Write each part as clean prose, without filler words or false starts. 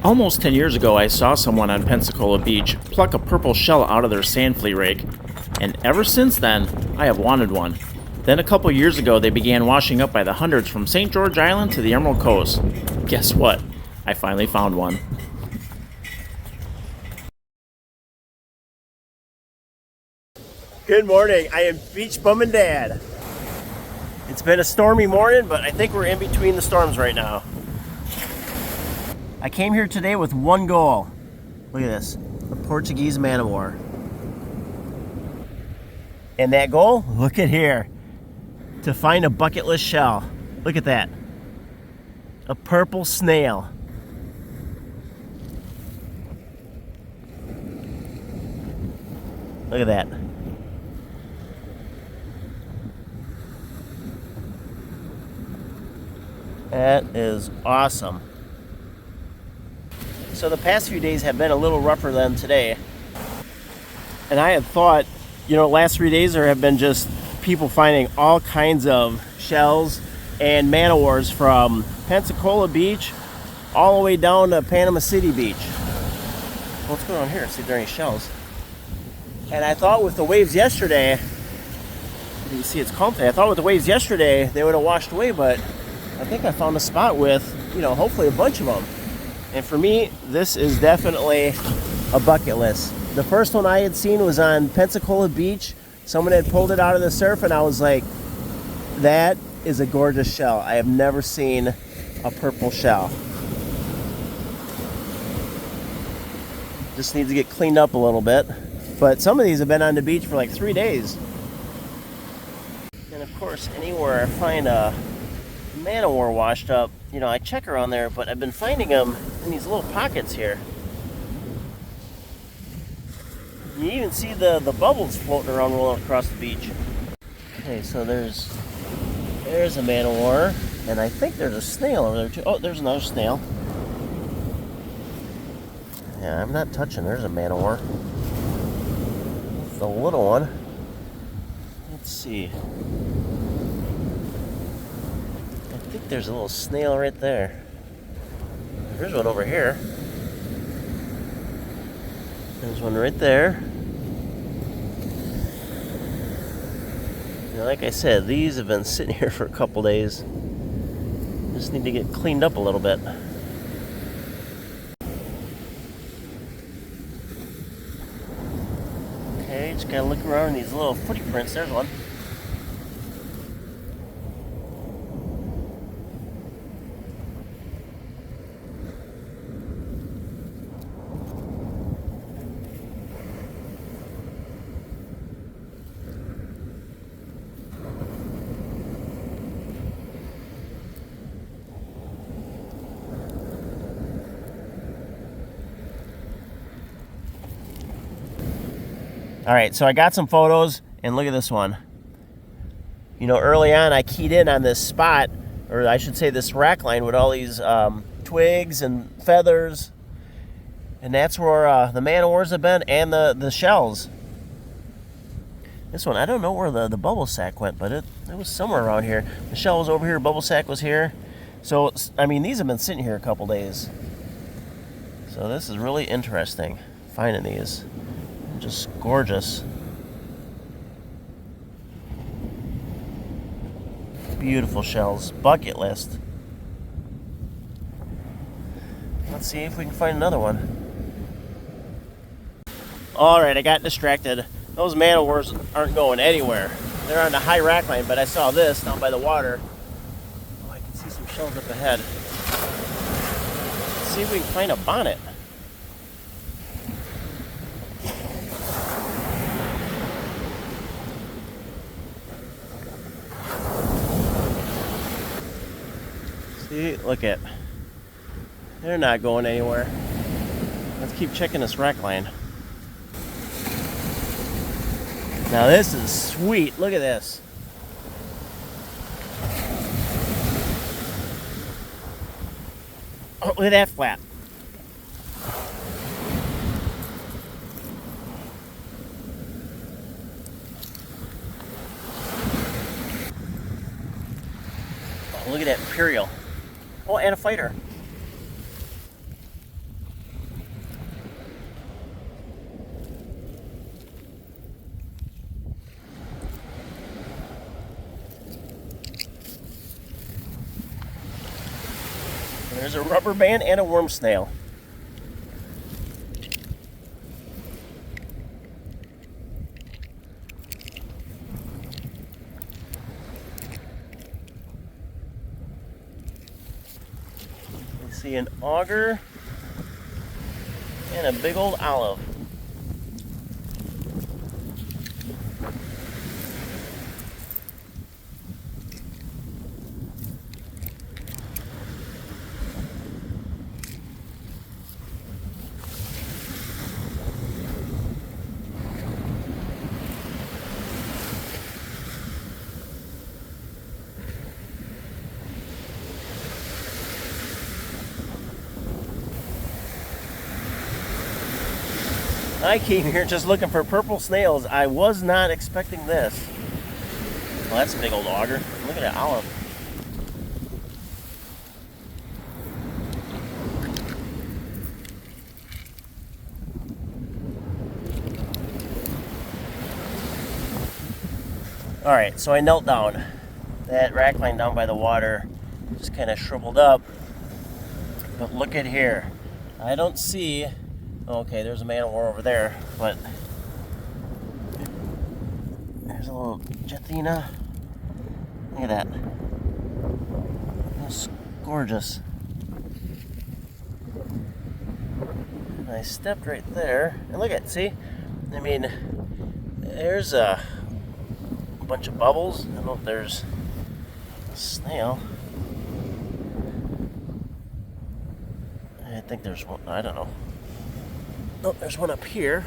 Almost 10 years ago, I saw someone on Pensacola Beach pluck a purple shell out of their sand flea rake, and ever since then, I have wanted one. Then a couple years ago, they began washing up by the hundreds from St. George Island to the Emerald Coast. Guess what? I finally found one. Good morning. I am Beach Bumming Dad. It's been a stormy morning, but I think we're in between the storms right now. I came here today with one goal. Look at this, the Portuguese man of war. And that goal, look at here, to find a bucket list shell. Look at that, a purple snail. Look at that. That is awesome. So the past few days have been a little rougher than today. And I had thought, last 3 days there have been just people finding all kinds of shells and man o' wars from Pensacola Beach all the way down to Panama City Beach. Let's go down here and see if there are any shells. And I thought with the waves yesterday, you can see it's calm today. I thought with the waves yesterday they would have washed away, but I think I found a spot with, hopefully a bunch of them. And for me, this is definitely a bucket list. The first one I had seen was on Pensacola Beach. Someone had pulled it out of the surf and I was like, that is a gorgeous shell. I have never seen a purple shell. Just needs to get cleaned up a little bit. But some of these have been on the beach for like 3 days. And of course, anywhere I find a man o' war washed up, I check around there, but I've been finding them in these little pockets here. You even see the bubbles floating around rolling across the beach. Okay, so there's a man o' war, and I think there's a snail over there too. Oh, there's another snail. Yeah, I'm not touching. There's a man o' war. The little one. Let's see. I think there's a little snail right there. There's one over here. There's one right there. Now, like I said, these have been sitting here for a couple days. Just need to get cleaned up a little bit. Okay, just gotta look around these little footy prints. There's one. All right, so I got some photos, and look at this one. Early on I keyed in on this spot, or I should say this rack line with all these twigs and feathers, and that's where the man o' wars have been, and the shells. This one, I don't know where the bubble sack went, but it was somewhere around here. The shell was over here, bubble sack was here. So, these have been sitting here a couple days. So this is really interesting, finding these. Just gorgeous. Beautiful shells. Bucket list. Let's see if we can find another one. Alright, I got distracted. Those man o' wars aren't going anywhere. They're on the high rack line, but I saw this down by the water. Oh, I can see some shells up ahead. Let's see if we can find a bonnet. See, look at, they're not going anywhere. Let's keep checking this rack line. Now this is sweet, look at this. Oh, look at that flap. Oh, look at that imperial. Oh, and a fighter. There's a rubber band and a worm snail. We see an auger and a big old olive. I came here just looking for purple snails. I was not expecting this. Well, that's a big old auger. Look at that olive. Alright, so I knelt down. That rack line down by the water just kind of shriveled up. But look at here. I don't see... Okay, there's a man-o-war over there, but there's a little Jethina. Look at that. That's gorgeous. And I stepped right there, and look at, see? I mean, there's a bunch of bubbles. I don't know if there's a snail. I think there's one, I don't know. Oh, there's one up here.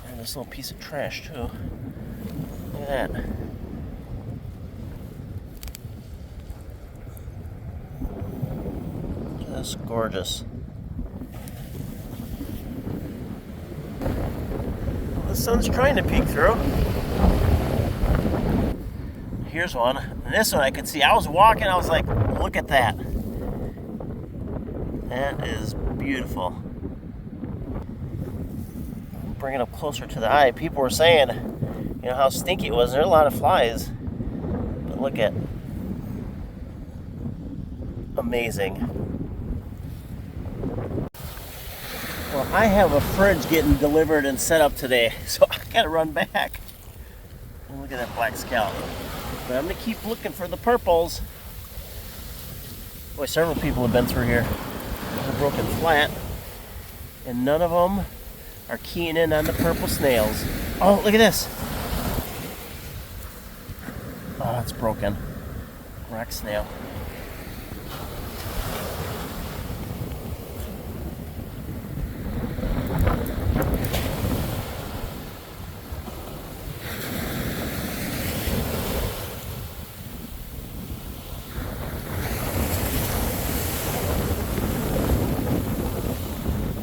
And this little piece of trash, too. Look at that. Just gorgeous. The sun's trying to peek through. Here's one. And this one I could see. I was walking, I was like, look at that. That is beautiful. Bring it up closer to the eye. People were saying, you know, how stinky it was. There are a lot of flies. But look at, amazing. Well, I have a fridge getting delivered and set up today, so I gotta run back. And look at that black scallop. But I'm gonna keep looking for the purples. Boy, several people have been through here. There's a broken flat, and none of them are keying in on the purple snails. Oh, look at this. Oh, it's broken. Rock snail.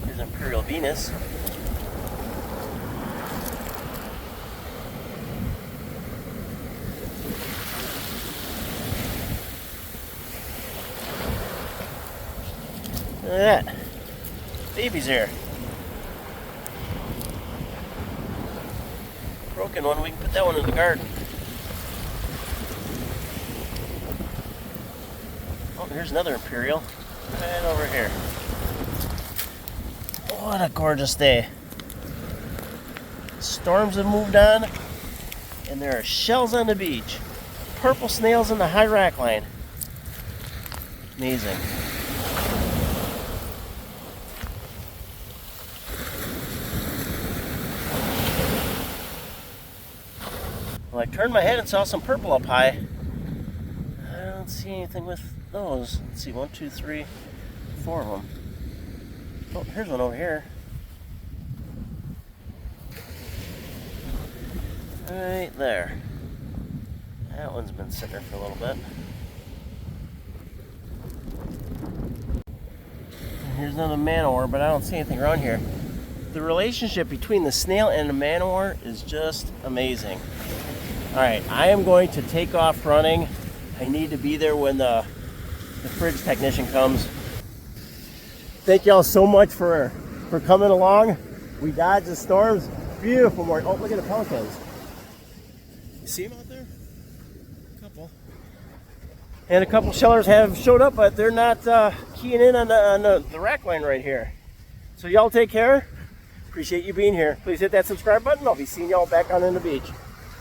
Here's Imperial Venus. Look at that. Baby's here. Broken one, we can put that one in the garden. Oh, here's another Imperial. Right over here. What a gorgeous day. Storms have moved on, and there are shells on the beach. Purple snails in the high rack line. Amazing. Well, I turned my head and saw some purple up high. I don't see anything with those. Let's see, 1, 2, 3, 4 of them. Oh, here's one over here. Right there. That one's been sitting there for a little bit. And here's another man-o-war, but I don't see anything around here. The relationship between the snail and the man-o-war is just amazing. Alright, I am going to take off running. I need to be there when the fridge technician comes. Thank y'all so much for coming along. We dodged the storms. Beautiful morning. Oh, look at the pelicans. You see them out there? A couple. And a couple shellers have showed up, but they're not keying in on the rack line right here. So y'all take care. Appreciate you being here. Please hit that subscribe button. I'll be seeing y'all back on in the beach.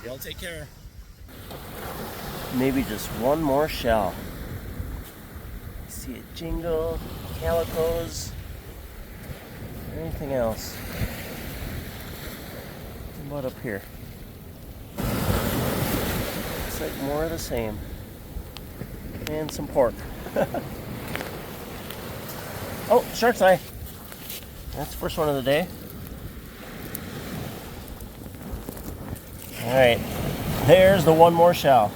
Y'all take care. Maybe just one more shell. See it jingle, calicos, anything else. What about up here? Looks like more of the same. And some pork. Oh, shark's eye. That's the first one of the day. All right, there's the one more shell.